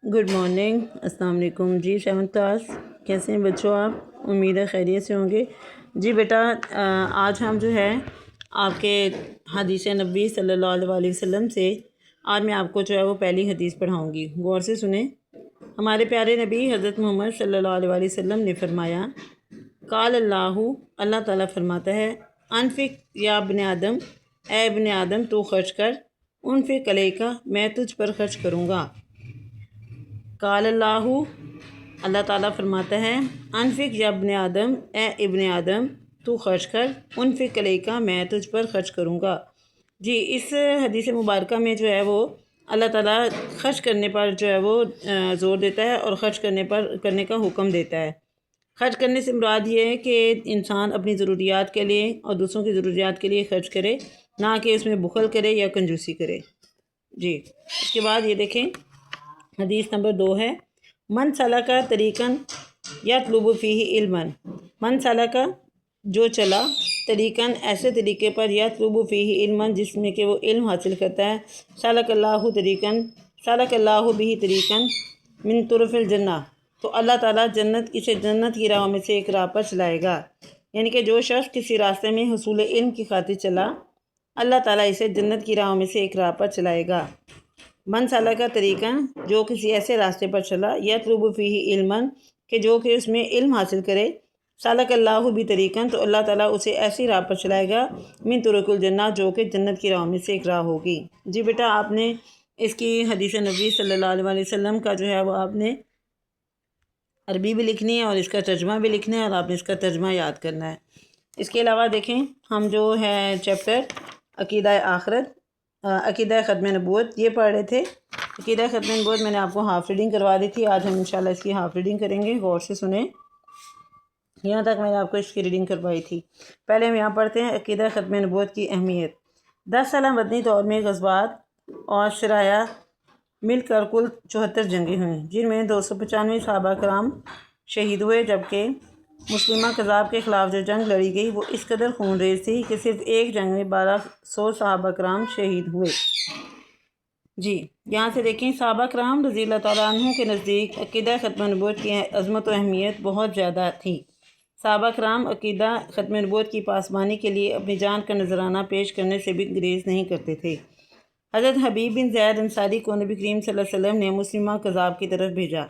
Good morning, अस्सलाम वालेकुम जी। 7th class, कैसे हैं बच्चों आप? उम्मीद है खैरियत से होंगे। जी बेटा, आज हम जो है आपके हदीस नबी सल्लल्लाहु अलैहि वसल्लम से आज मैं आपको जो है वो पहली हदीस पढ़ाऊँगी। गौर से सुने। हमारे प्यारे नबी हज़रत मोहम्मद सल्लल्लाहु अलैहि वसल्लम ने फरमाया, काल अल्लाहु, अल्लाह ताला फरमाता है, अनफिक या इब्ने आदम, ए इब्ने आदम तू खर्च कर, उनफिक अलैका, मैं तुझ पर खर्च करूँगा। काल अल्लाहु, अल्लाह ताला फरमाता है, अनफिक या इब्ने आदम, ए इब्ने आदम तू खर्च कर, उनफिक अलैका, मैं तुझ पर खर्च करूँगा। जी, इस हदीस मुबारक में जो है वो अल्लाह ताला खर्च करने पर जो है वो ज़ोर देता है और ख़र्च करने का हुक्म देता है। खर्च करने से मुराद ये है कि इंसान अपनी ज़रूरियात के लिए और दूसरों की ज़रूरियात के लिए खर्च करे, ना कि उसमें बुखल करे या कंजूसी करे। जी, उसके बाद ये देखें, हदीस नंबर 2 है, मन सलका तरीक़न यतलुबु फ़ीही इल्मन। मन सलका, जो चला, तरीक़न, ऐसे तरीके पर, यतलुबु फ़ीही इल्मन, जिसमें कि वो इल्म हासिल करता है, सलकल्लाहु तरीक़न, सलकल्लाहु बिही तरीक़न मिन तुरुफ़िल जन्नह, तो अल्लाह ताला इसे जन्नत की राह में से एक राह पर चलाएगा। यानी कि जो शख्स किसी रास्ते में हुसूल इल्म की खातिर चला, अल्लाह ताला इसे जन्नत की राह में से एक राह पर चलाएगा। मन साला का तरीका, जो किसी ऐसे रास्ते पर चला, यतलुबु फ़ीही इल्मन, कि जो कि उसमें इल्म हासिल करे, सलकल्लाहु भी तरीक़न, तो अल्लाह ताला उसे ऐसी राह पर चलाएगा, मिन तुरुकुल जन्नह, जो कि जन्नत की राह में से एक राह होगी। जी बेटा, आपने इसकी हदीस नबी सल्लल्लाहु अलैहि वसल्लम का जो है वो आपने अरबी भी लिखनी है और इसका तर्जमा भी लिखना है और आपने इसका तर्जमा याद करना है। इसके अलावा देखें, हम जो है चैप्टर अक़ीदा आखिरत, अक़ीदा ख़त्म नबूवत ये पढ़ रहे थे। अक़ीदा ख़त्म नबूवत मैंने आपको हाफ़ रीडिंग करवा दी थी। आज हम इंशाल्लाह इसकी हाफ़ रीडिंग करेंगे। गौर से सुने, यहाँ तक मैंने आपको इसकी रीडिंग करवाई थी। पहले हम यहाँ पढ़ते हैं अक़ीदा ख़त्म नबूवत की अहमियत। 10 साल मदनी दौर में ग़ज़वात और शराया मिलकर कुल 74 जंगें हुईं, जिनमें 295 सहाबा कराम शहीद हुए, जबकि मुस्लिमा कज़ाब के ख़िलाफ़ जो जंग लड़ी गई वो इस कदर खून रेज़ थी कि सिर्फ़ एक जंग में 1200 सहाबा कराम शहीद हुए। जी, यहाँ से देखें, सहाबा कराम रज़ी अल्लाह तआला अन्हुम के नज़दीक अक़ीदा ख़त्म नबूवत की अज़मत व अहमियत बहुत ज़्यादा थी। सहाबा कराम अक़ीदा ख़त्म नबूवत की पासबानी के लिए अपनी जान का नजराना पेश करने से भी गुरेज़ नहीं करते थे। हज़रत हबीब बिन ज़ैद अंसारी को नबी करीम सल्लल्लाहु अलैहि वसल्लम ने मुस्लिमा कज़ाब की तरफ भेजा।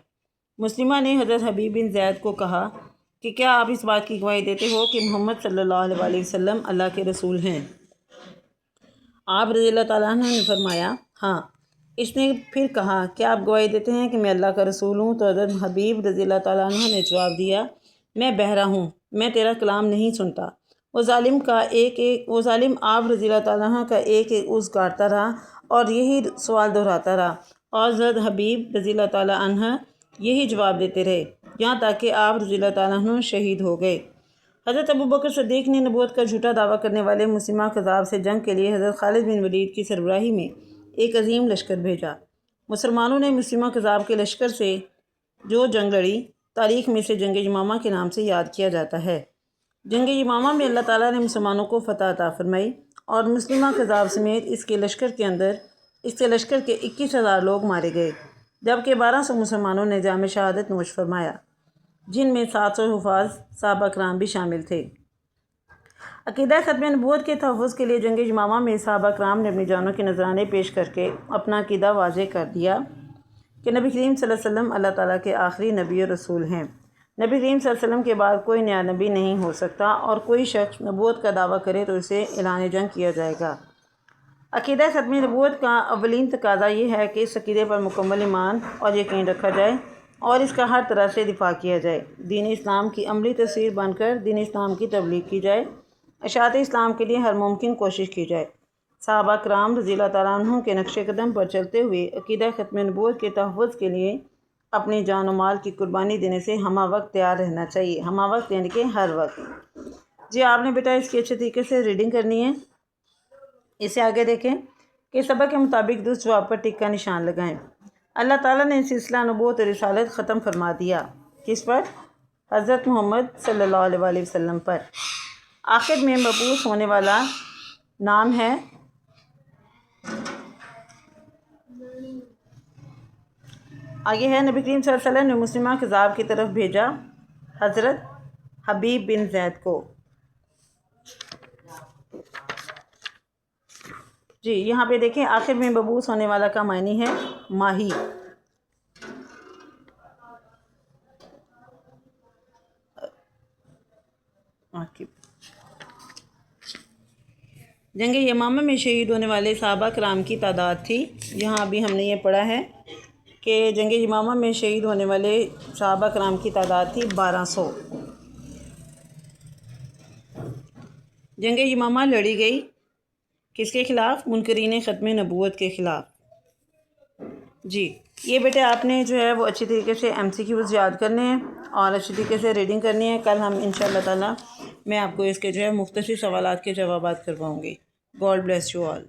मुस्लिमा ने हज़रत हबीब बिन ज़ैद को कहा कि क्या आप इस बात की गवाही देते हो कि मोहम्मद सल्लल्लाहु अलैहि वसल्लम अल्लाह के रसूल हैं? आप रज़ी अल्लाह तआला अन्हु ने फरमाया, हाँ। इसने फिर कहा, क्या आप गवाही देते हैं कि मैं अल्लाह का रसूल हूँ? तो हज़रत हबीब रज़ी अल्लाह तआला अन्हु ने जवाब दिया, मैं बहरा हूँ, मैं तेरा कलाम नहीं सुनता। वो ज़ालिम आप रज़ी अल्लाह तआला अन्हु का एक एक उज़्र काटता रहा और यही सवाल दोहराता रहा, और हज़रत हबीब रज़ी अल्लाह तआला अन्हु यही जवाब देते रहे, यहाँ तक कि आप रज़ी अल्लाह तआला अन्हु शहीद हो गए। हज़रत अबू बकर सिद्दीक़ ने नबूवत का झूठा दावा करने वाले मुस्लिमा कज़ाब से जंग के लिए हज़रत खालिद बिन वलीद की सरबराही में एक अजीम लश्कर भेजा। मुसलमानों ने मुस्लिमा कज़ाब के लश्कर से जो जंग लड़ी, तारीख़ में से जंग यमामा के नाम से याद किया जाता है। जंग यमामा में अल्लाह ताला ने मुसलमानों को फ़तह अता फ़रमाई और मुस्लिमा कज़ाब समेत इसके लश्कर के 21,000 लोग मारे गए, जबकि 1200 मुसलमानों ने जाम शहादत नोश फरमाया, जिनमें 700 हुफ़ाज़ सहाबा कराम भी शामिल थे। अक़ीदा ख़त्म नबूवत के तहफ़्फ़ुज़ के लिए जंग यमामा में सहाबा कराम ने अपनी जानों के नजराने पेश करके अपना अक़ीदा वाज़ेह कर दिया कि नबी करीम सल्लल्लाहु अलैहि वसल्लम अल्लाह ताला के आखिरी नबी और रसूल हैं। नबी करीम सल्लल्लाहु अलैहि वसल्लम के बाद कोई नया नबी नहीं हो सकता, और कोई शख्स नबूवत का दावा करे तो इसे ऐलान जंग किया जाएगा। अक़ीदा ख़त्म नबूवत का अव्वलीन तकाज़ा ये है कि इस अक़ीदे पर मुकम्मल ईमान और यकीन रखा जाए और इसका हर तरह से दिफा किया जाए। दीन इस्लाम की अमली तस्वीर बनकर दीन इस्लाम की तबलीग की जाए, इशाअत इस्लाम के लिए हर मुमकिन कोशिश की जाए। सहाबा कराम रज़ी अल्लाह तआला अन्हुम के नक्शे कदम पर चलते हुए अक़ीदा ख़त्म नबूवत के तहफ़्फ़ुज़ के लिए अपनी जान और माल की कुर्बानी देने से हमा वक्त तैयार रहना चाहिए। हमा वक्त यानी कि हर वक्त। जी, आपने बेटा इसकी अच्छे तरीके से रीडिंग करनी है। इसे आगे देखें कि सबक के मुताबिक दुरुस्त जवाब पर टिक का निशान लगाएं। अल्लाह ताला ने सिलसिला नबूवत और रिसालत ख़त्म फरमा दिया। किस पर? हज़रत मोहम्मद सल्लल्लाहु अलैहि वसल्लम पर। आखिर में मबूस होने वाला नाम है آگے ہے نبی کریم صلی اللہ علیہ وسلم نے مسلمہ کذاب کی طرف بھیجا حضرت حبیب بن زید کو۔ جی یہاں پہ دیکھیں آخر میں مبعوث ہونے والا کا معنی ہے ماہی۔ جنگ یمامہ میں شہید ہونے والے صحابہ کرام کی تعداد تھی، یہاں ابھی ہم نے یہ پڑھا ہے کہ جنگ یمامہ میں شہید ہونے والے صحابہ کرام کی تعداد تھی 1200۔ جنگ یمامہ لڑی گئی کس کے خلاف؟ منکرین ختم نبوت کے خلاف۔ جی یہ بیٹے آپ نے جو ہے وہ اچھی طریقے سے MCQs یاد کرنے ہیں اور اچھی طریقے سے ریڈنگ کرنی ہے۔ کل ہم انشاءاللہ تعالی میں آپ کو اس کے جو ہے مختصر سوالات کے جوابات کرواؤں گی۔ God bless you all.